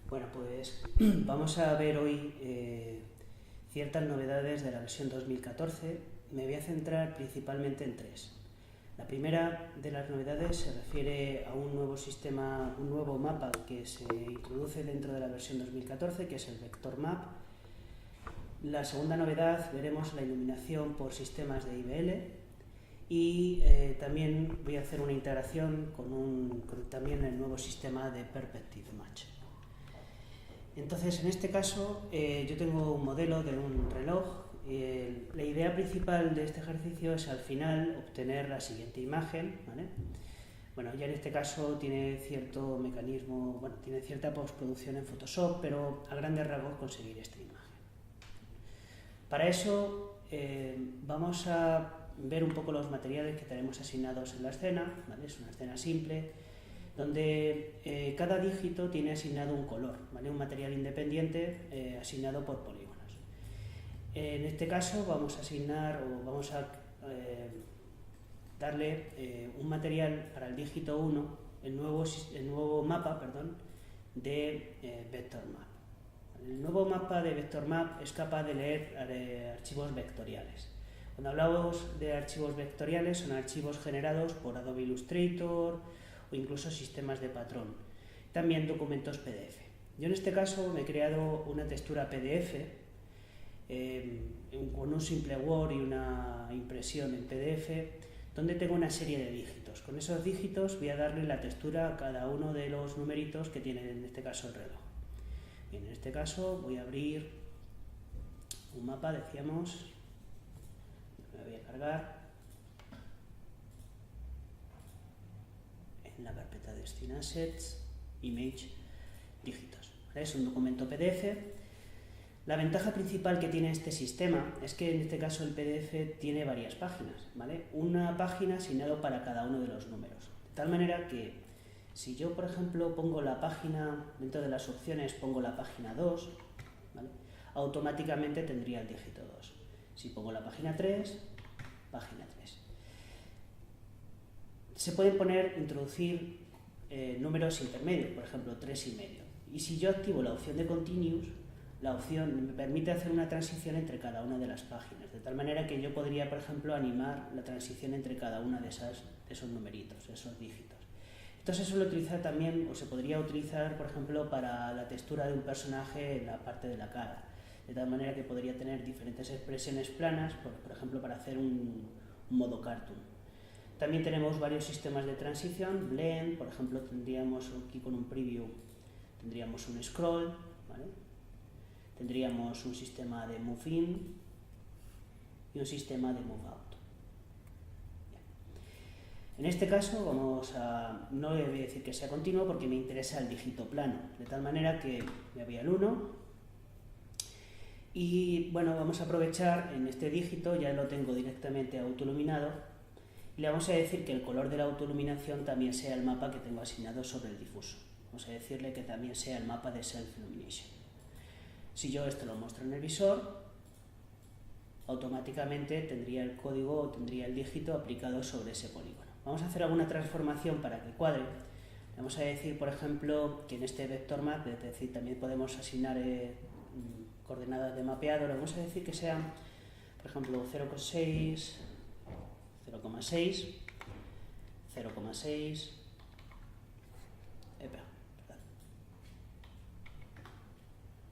Bueno, pues vamos a ver hoy ciertas novedades de la versión 2014. Me voy a centrar principalmente en tres. La primera de las novedades se refiere a un nuevo sistema, un nuevo mapa que se introduce dentro de la versión 2014, que es el Vector Map. La segunda novedad, veremos la iluminación por sistemas de IBL y también voy a hacer una integración con también el nuevo sistema de Perspective Match. Entonces, en este caso, yo tengo un modelo de un reloj. La idea principal de este ejercicio es al final obtener la siguiente imagen, ¿vale? Bueno, ya en este caso tiene cierto mecanismo, bueno, tiene cierta postproducción en Photoshop, pero a grandes rasgos conseguir esta imagen. Para eso vamos a ver un poco los materiales que tenemos asignados en la escena, ¿vale? Es una escena simple, donde cada dígito tiene asignado un color, ¿vale? Un material independiente asignado por polígonos. En este caso vamos a asignar o vamos a darle un material para el dígito 1, el nuevo mapa, de Vector Map. El nuevo mapa de Vector Map es capaz de leer archivos vectoriales. Cuando hablamos de archivos vectoriales, son archivos generados por Adobe Illustrator o incluso sistemas de patrón. También documentos PDF. Yo en este caso me he creado una textura PDF con un simple Word y una impresión en PDF, donde tengo una serie de dígitos. Con esos dígitos voy a darle la textura a cada uno de los numeritos que tiene en este caso el reloj. Bien, en este caso voy a abrir un mapa, decíamos, me voy a cargar en la carpeta de Destin Assets, Image, dígitos. ¿Vale? Es un documento PDF. La ventaja principal que tiene este sistema es que en este caso el PDF tiene varias páginas, ¿vale? Una página asignada para cada uno de los números. De tal manera que si yo, por ejemplo, pongo la página, dentro de las opciones pongo la página 2, ¿vale? Automáticamente tendría el dígito 2. Si pongo la página 3, página 3. Se pueden introducir números intermedios, por ejemplo 3,5. Y si yo activo la opción de Continuous, la opción me permite hacer una transición entre cada una de las páginas, de tal manera que yo podría, por ejemplo, animar la transición entre cada una de esos numeritos, esos dígitos. Esto se suele utilizar también, o se podría utilizar, por ejemplo, para la textura de un personaje en la parte de la cara, de tal manera que podría tener diferentes expresiones planas, por ejemplo, para hacer un modo cartoon. También tenemos varios sistemas de transición, blend, por ejemplo, tendríamos aquí con un preview, tendríamos un scroll, ¿vale? Tendríamos un sistema de move in y un sistema de move out. Bien. En este caso no le voy a decir que sea continuo porque me interesa el dígito plano, de tal manera que me voy al 1 y bueno, vamos a aprovechar en este dígito, ya lo tengo directamente autoiluminado, y le vamos a decir que el color de la autoiluminación también sea el mapa que tengo asignado sobre el difuso. Vamos a decirle que también sea el mapa de Self Illumination. Si yo esto lo muestro en el visor, automáticamente tendría el código o tendría el dígito aplicado sobre ese polígono. Vamos a hacer alguna transformación para que cuadre. Vamos a decir, por ejemplo, que en este vector map, es decir, también podemos asignar coordenadas de mapeado. Vamos a decir que sean, por ejemplo, 0,6, 0,6, 0,6,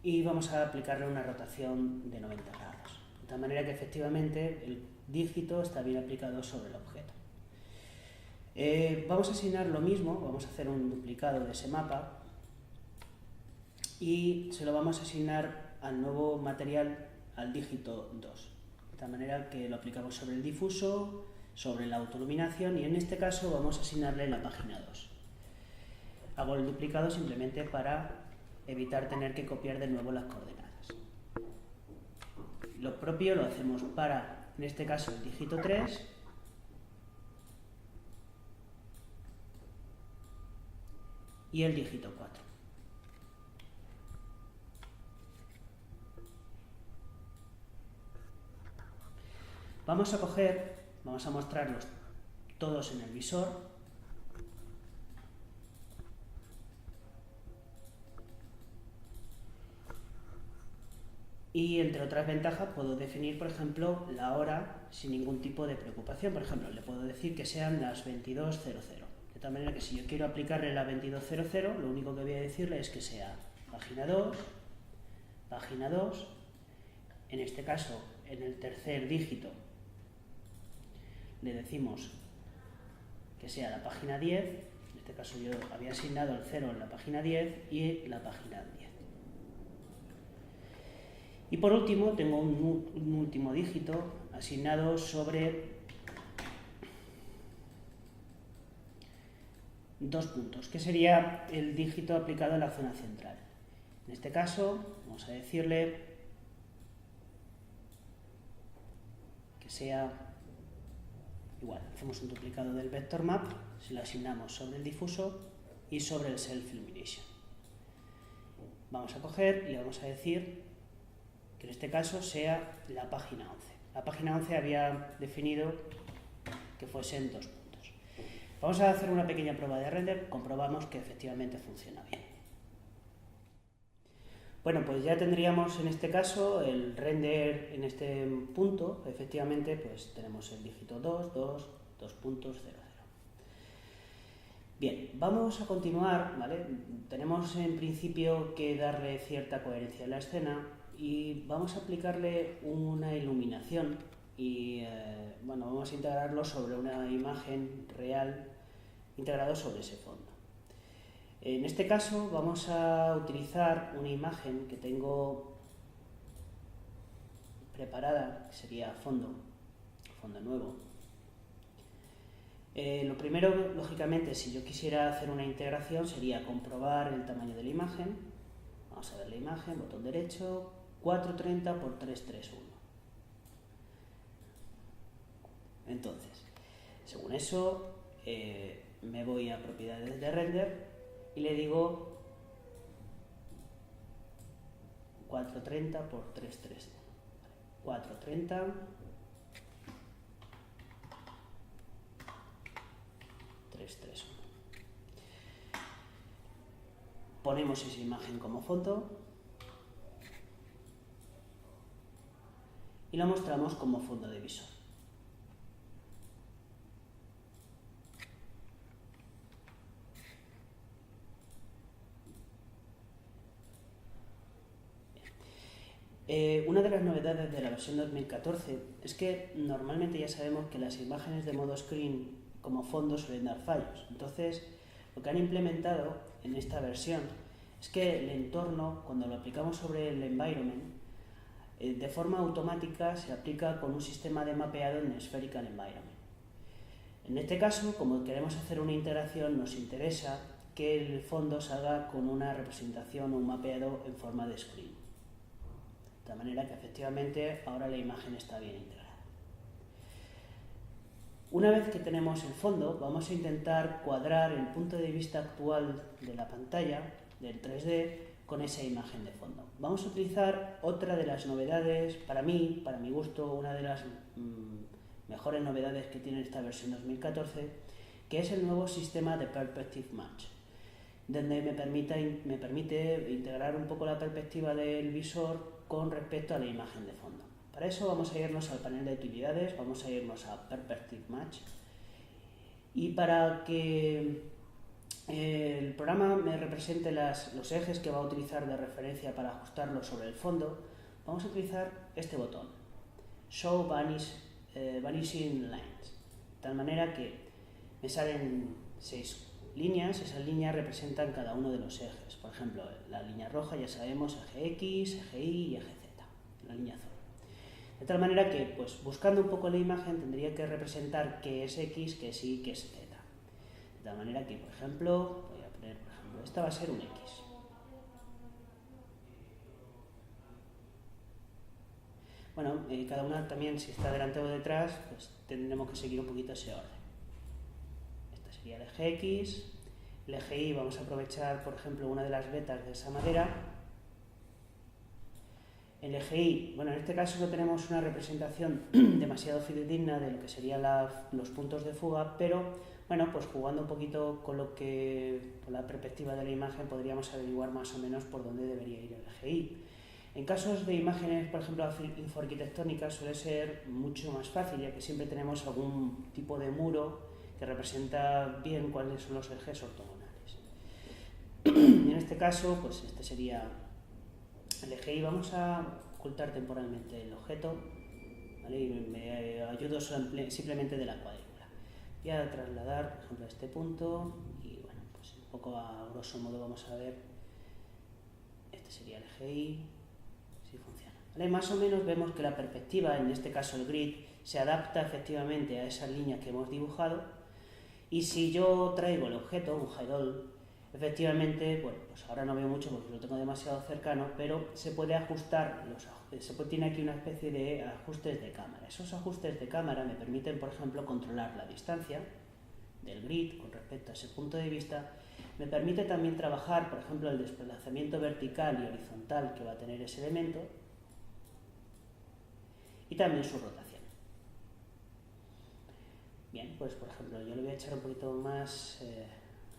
y vamos a aplicarle una rotación de 90 grados, de tal manera que efectivamente el dígito está bien aplicado sobre el objeto. Vamos a asignar lo mismo, vamos a hacer un duplicado de ese mapa y se lo vamos a asignar al nuevo material, al dígito 2, de tal manera que lo aplicamos sobre el difuso, sobre la autoiluminación y en este caso vamos a asignarle la página 2. Hago el duplicado simplemente para evitar tener que copiar de nuevo las coordenadas. Lo propio lo hacemos para, en este caso, el dígito 3 y el dígito 4. Vamos a mostrarlos todos en el visor. Y entre otras ventajas puedo definir, por ejemplo, la hora sin ningún tipo de preocupación. Por ejemplo, le puedo decir que sean las 22:00. De tal manera que si yo quiero aplicarle la 22:00, lo único que voy a decirle es que sea página 2, página 2. En este caso, en el tercer dígito, le decimos que sea la página 10. En este caso yo había asignado el 0 en la página 10 y la página 10. Y por último, tengo un último dígito asignado sobre 2 puntos, que sería el dígito aplicado en la zona central. En este caso, vamos a decirle que sea igual. Hacemos un duplicado del vector map, si lo asignamos sobre el difuso y sobre el self illumination. Vamos a coger y vamos a decir que en este caso sea la página 11. La página 11 había definido que fuesen 2 puntos. Vamos a hacer una pequeña prueba de render, comprobamos que efectivamente funciona bien. Bueno, pues ya tendríamos en este caso el render en este punto. Efectivamente, pues tenemos el dígito 2, 2, 2 puntos, 0, 0. Bien, vamos a continuar, ¿vale? Tenemos en principio que darle cierta coherencia a la escena y vamos a aplicarle una iluminación y bueno, vamos a integrarlo sobre una imagen real integrado sobre ese fondo. En este caso vamos a utilizar una imagen que tengo preparada, que sería fondo nuevo. Lo primero, lógicamente, si yo quisiera hacer una integración, sería comprobar el tamaño de la imagen. Vamos a ver la imagen, botón derecho, 430 x 331. Entonces, según eso, me voy a propiedades de render y le digo 430 x 331. 430 331. Ponemos esa imagen como foto y la mostramos como fondo de visor. Una de las novedades de la versión 2014 es que normalmente ya sabemos que las imágenes de modo screen como fondo suelen dar fallos. Entonces, lo que han implementado en esta versión es que el entorno, cuando lo aplicamos sobre el environment, de forma automática se aplica con un sistema de mapeado en Spherical Environment. En este caso, como queremos hacer una integración, nos interesa que el fondo salga con una representación o un mapeado en forma de screen. De tal manera que efectivamente ahora la imagen está bien integrada. Una vez que tenemos el fondo, vamos a intentar cuadrar el punto de vista actual de la pantalla, del 3D, con esa imagen de fondo. Vamos a utilizar otra de las novedades, para mi gusto, una de las mejores novedades que tiene esta versión 2014, que es el nuevo sistema de Perspective Match, donde me permite integrar un poco la perspectiva del visor con respecto a la imagen de fondo. Para eso vamos a irnos al panel de utilidades, vamos a irnos a Perspective Match y para que el programa me represente los ejes que va a utilizar de referencia para ajustarlo sobre el fondo, vamos a utilizar este botón, Show Vanishing Lines, de tal manera que me salen 6 líneas, esas líneas representan cada uno de los ejes. Por ejemplo, la línea roja ya sabemos eje X, eje Y y eje Z, la línea azul. De tal manera que, pues, buscando un poco la imagen, tendría que representar qué es X, qué es Y, qué es Z. De tal manera que, por ejemplo, voy a poner, esta va a ser un X. Bueno, cada una también, si está delante o detrás, pues tendremos que seguir un poquito ese orden. Este sería el eje X. El eje Y vamos a aprovechar, por ejemplo, una de las vetas de esa madera. El eje Y, bueno, en este caso no tenemos una representación demasiado fidedigna de lo que serían los puntos de fuga, pero bueno, pues jugando un poquito con la perspectiva de la imagen podríamos averiguar más o menos por dónde debería ir el eje Y. En casos de imágenes, por ejemplo, infoarquitectónicas, suele ser mucho más fácil, ya que siempre tenemos algún tipo de muro que representa bien cuáles son los ejes ortogonales. En este caso, pues este sería el eje y vamos a ocultar temporalmente el objeto, ¿vale? Y me ayudo simplemente de la cuadrícula. Voy a trasladar, por ejemplo, a este punto y bueno, pues un poco a grosso modo vamos a ver. Este sería el eje Y. Si funciona. ¿Vale? Más o menos vemos que la perspectiva, en este caso el grid, se adapta efectivamente a esas líneas que hemos dibujado, y si yo traigo el objeto, un Hydol, efectivamente, bueno, pues ahora no veo mucho porque lo tengo demasiado cercano, pero se puede ajustar, tiene aquí una especie de ajustes de cámara. Esos ajustes de cámara me permiten, por ejemplo, controlar la distancia del grid con respecto a ese punto de vista. Me permite también trabajar, por ejemplo, el desplazamiento vertical y horizontal que va a tener ese elemento y también su rotación. Bien, pues por ejemplo, yo le voy a echar un poquito más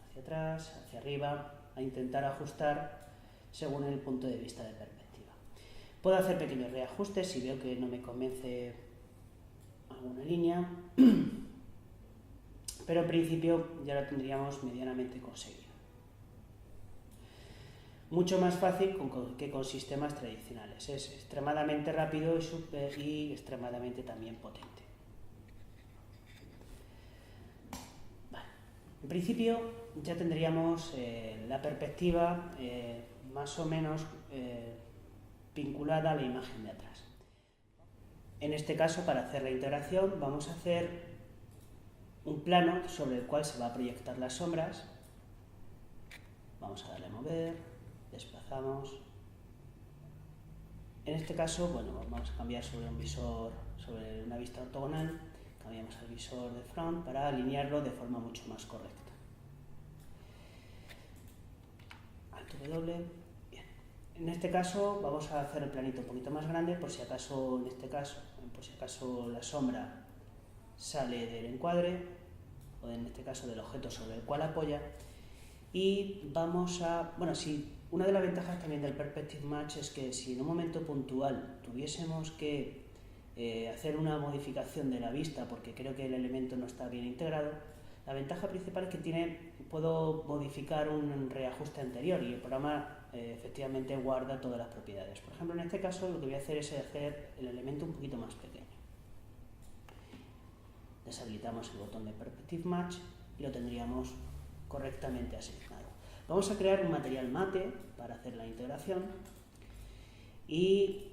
hacia atrás, hacia arriba, a intentar ajustar según el punto de vista de perspectiva. Puedo hacer pequeños reajustes si veo que no me convence alguna línea, pero en principio ya lo tendríamos medianamente conseguido. Mucho más fácil que con sistemas tradicionales. Es extremadamente rápido y extremadamente también potente. Vale. En principio ya tendríamos la perspectiva más o menos vinculada a la imagen de atrás. En este caso, para hacer la integración, vamos a hacer un plano sobre el cual se va a proyectar las sombras. Vamos a darle a mover. Desplazamos. En este caso, bueno, vamos a cambiar sobre una vista ortogonal, cambiamos al visor de front para alinearlo de forma mucho más correcta. Alt W. Bien. En este caso vamos a hacer el planito un poquito más grande por si acaso, la sombra sale del encuadre o en este caso del objeto sobre el cual apoya. Y vamos a, una de las ventajas también del Perspective Match es que si en un momento puntual tuviésemos que hacer una modificación de la vista porque creo que el elemento no está bien integrado, la ventaja principal es que puedo modificar un reajuste anterior y el programa efectivamente guarda todas las propiedades. Por ejemplo, en este caso lo que voy a hacer es hacer el elemento un poquito más pequeño. Deshabilitamos el botón de Perspective Match y lo tendríamos correctamente asignado. Vamos a crear un material mate para hacer la integración y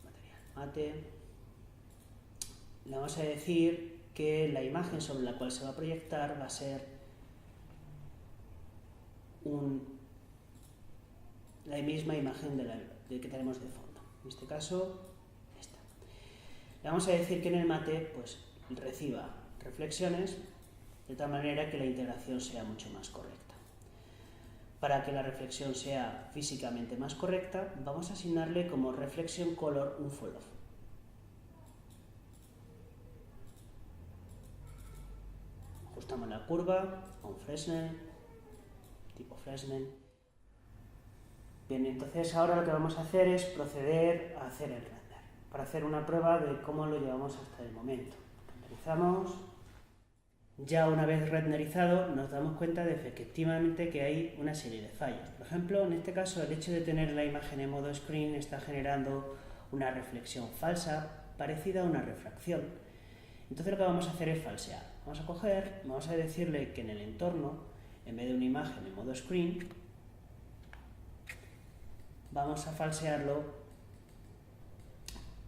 material mate, le vamos a decir que la imagen sobre la cual se va a proyectar va a ser la misma imagen de que tenemos de fondo. En este caso, esta. Le vamos a decir que en el mate pues reciba reflexiones de tal manera que la integración sea mucho más correcta. Para que la reflexión sea físicamente más correcta, vamos a asignarle como reflection color un fall-off. Ajustamos la curva a un Fresnel, tipo Fresnel. Bien, entonces ahora lo que vamos a hacer es proceder a hacer el render, para hacer una prueba de cómo lo llevamos hasta el momento. Renderizamos. Ya una vez renderizado nos damos cuenta de efectivamente que hay una serie de fallos. Por ejemplo, en este caso el hecho de tener la imagen en modo screen está generando una reflexión falsa parecida a una refracción. Entonces lo que vamos a hacer es falsear. Vamos a decirle que en el entorno, en vez de una imagen en modo screen, vamos a falsearlo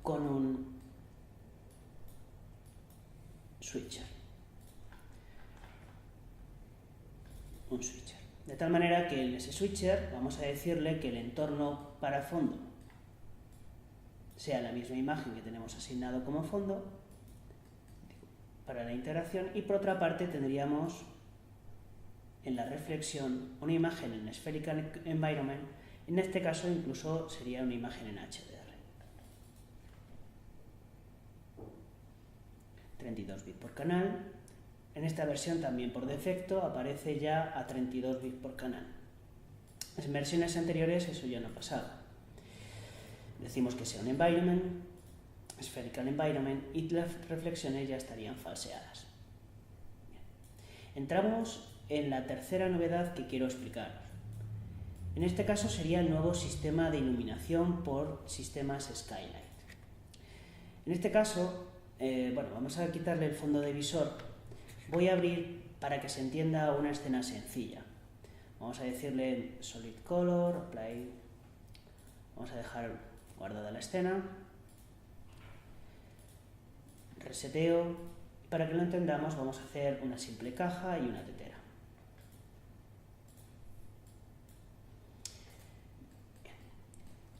con un switcher. De tal manera que en ese switcher vamos a decirle que el entorno para fondo sea la misma imagen que tenemos asignado como fondo para la integración, y por otra parte tendríamos en la reflexión una imagen en Spherical Environment. En este caso incluso sería una imagen en HDR. 32 bits por canal. En esta versión también por defecto aparece ya a 32 bits por canal. En versiones anteriores eso ya no pasaba. Decimos que sea un environment, spherical environment, y las reflexiones ya estarían falseadas. Bien. Entramos en la tercera novedad que quiero explicaros. En este caso sería el nuevo sistema de iluminación por sistemas Skylight. En este caso, vamos a quitarle el fondo de visor. Voy a abrir para que se entienda una escena sencilla. Vamos a decirle Solid Color, Apply. Vamos a dejar guardada la escena. Reseteo. Para que lo entendamos vamos a hacer una simple caja y una tetera. Bien.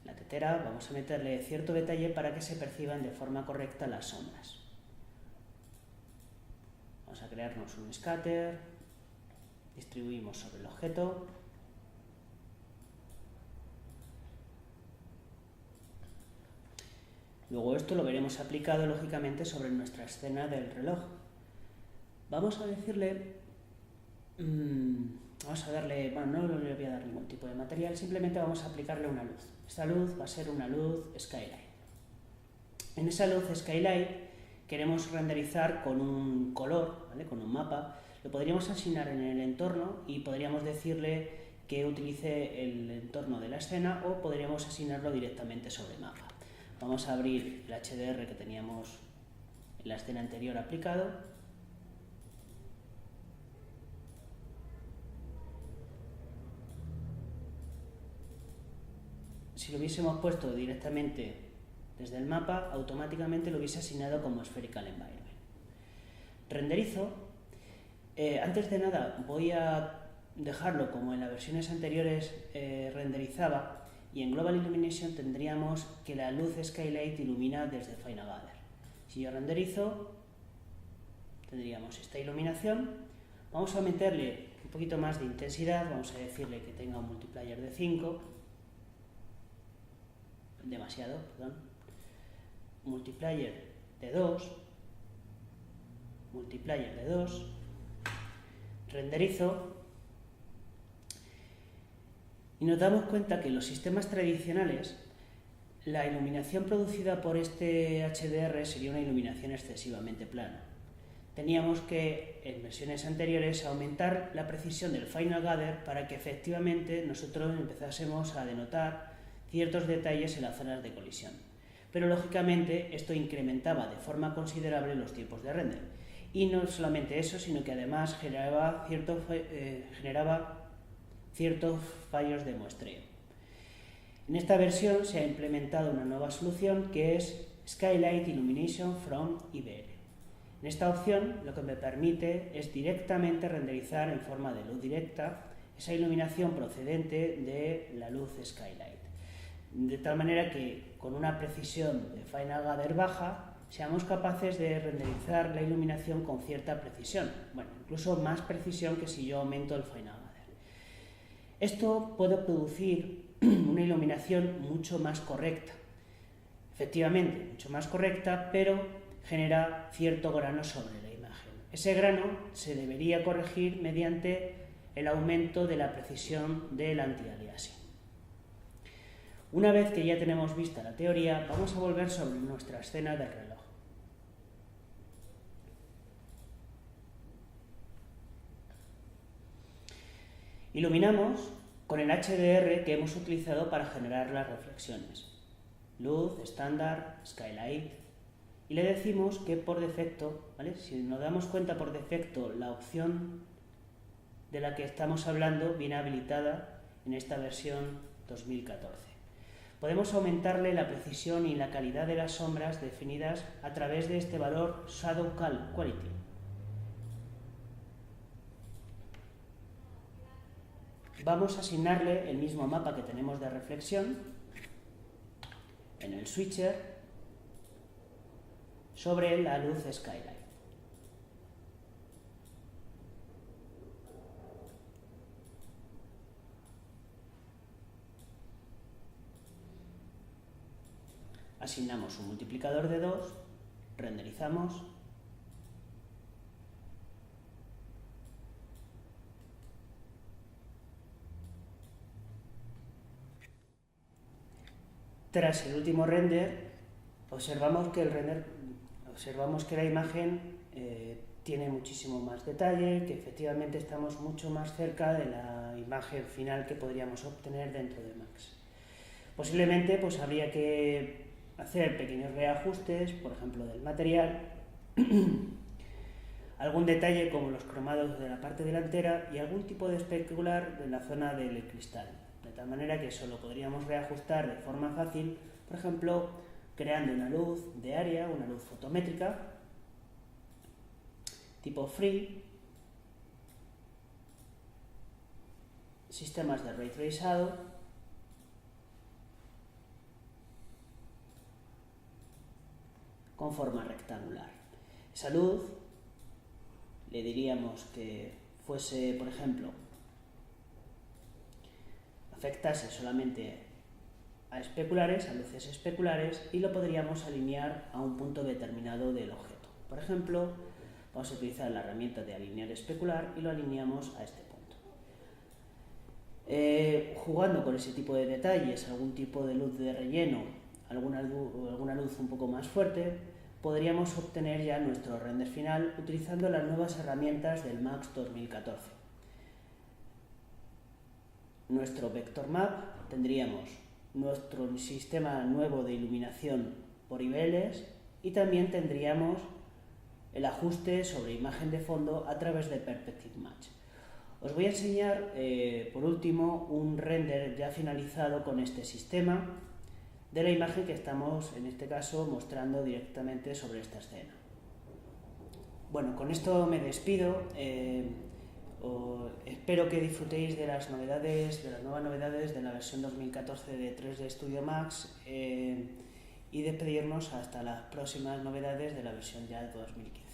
La tetera vamos a meterle cierto detalle para que se perciban de forma correcta las sombras. Vamos a crearnos un scatter. Distribuimos sobre el objeto. Luego esto lo veremos aplicado lógicamente sobre nuestra escena del reloj. Vamos a decirle, vamos a darle, no le voy a dar ningún tipo de material, simplemente vamos a aplicarle una luz. Esta luz va a ser una luz Skylight. En esa luz Skylight queremos renderizar con un color, ¿vale? Con un mapa. Lo podríamos asignar en el entorno y podríamos decirle que utilice el entorno de la escena o podríamos asignarlo directamente sobre el mapa. Vamos a abrir el HDR que teníamos en la escena anterior aplicado. Si lo hubiésemos puesto directamente desde el mapa, automáticamente lo hubiese asignado como Spherical Environment. Renderizo. Antes de nada voy a dejarlo como en las versiones anteriores renderizaba, y en Global Illumination tendríamos que la luz Skylight ilumina desde Final Gather. Si yo renderizo, tendríamos esta iluminación. Vamos a meterle un poquito más de intensidad, vamos a decirle que tenga un multiplier de 5, demasiado, perdón, multiplier de 2, multiplier de 2, renderizo, y nos damos cuenta que en los sistemas tradicionales la iluminación producida por este HDR sería una iluminación excesivamente plana. Teníamos que, en versiones anteriores, aumentar la precisión del Final Gather para que efectivamente nosotros empezásemos a denotar ciertos detalles en las zonas de colisión. Pero lógicamente esto incrementaba de forma considerable los tiempos de render. Y no solamente eso, sino que además generaba ciertos fallos de muestreo. En esta versión se ha implementado una nueva solución que es Skylight Illumination from IBL. En esta opción lo que me permite es directamente renderizar en forma de luz directa esa iluminación procedente de la luz Skylight. De tal manera que con una precisión de Final Gather baja seamos capaces de renderizar la iluminación con cierta precisión, bueno, incluso más precisión que si yo aumento el Final Gather. Esto puede producir una iluminación mucho más correcta, efectivamente, mucho más correcta, pero genera cierto grano sobre la imagen. Ese grano se debería corregir mediante el aumento de la precisión del anti-aliasing. Una vez que ya tenemos vista la teoría, vamos a volver sobre nuestra escena del reloj. Iluminamos con el HDR que hemos utilizado para generar las reflexiones. Luz, estándar, Skylight. Y le decimos que por defecto, ¿vale? Si nos damos cuenta por defecto, la opción de la que estamos hablando viene habilitada en esta versión 2014. Podemos aumentarle la precisión y la calidad de las sombras definidas a través de este valor Shadow Quality. Vamos a asignarle el mismo mapa que tenemos de reflexión en el switcher sobre la luz Skylight. Asignamos un multiplicador de 2, renderizamos tras el último render, observamos que la imagen tiene muchísimo más detalle, que efectivamente estamos mucho más cerca de la imagen final que podríamos obtener dentro de Max. Posiblemente pues habría que hacer pequeños reajustes, por ejemplo del material, algún detalle como los cromados de la parte delantera y algún tipo de especular en la zona del cristal, de tal manera que eso lo podríamos reajustar de forma fácil, por ejemplo, creando una luz de área, una luz fotométrica, tipo free, sistemas de ray tracing, con forma rectangular. Esa luz le diríamos que fuese, por ejemplo, afectase solamente a especulares, a luces especulares, y lo podríamos alinear a un punto determinado del objeto. Por ejemplo, vamos a utilizar la herramienta de alinear especular y lo alineamos a este punto. Jugando con ese tipo de detalles, algún tipo de luz de relleno, alguna luz un poco más fuerte, podríamos obtener ya nuestro render final utilizando las nuevas herramientas del Max 2014. Nuestro Vector Map, tendríamos nuestro sistema nuevo de iluminación por niveles y también tendríamos el ajuste sobre imagen de fondo a través de Perspective Match. Os voy a enseñar por último un render ya finalizado con este sistema de la imagen que estamos en este caso mostrando directamente sobre esta escena. Bueno, con esto me despido. Espero que disfrutéis de las nuevas novedades de la versión 2014 de 3D Studio Max y despedirnos hasta las próximas novedades de la versión ya 2015.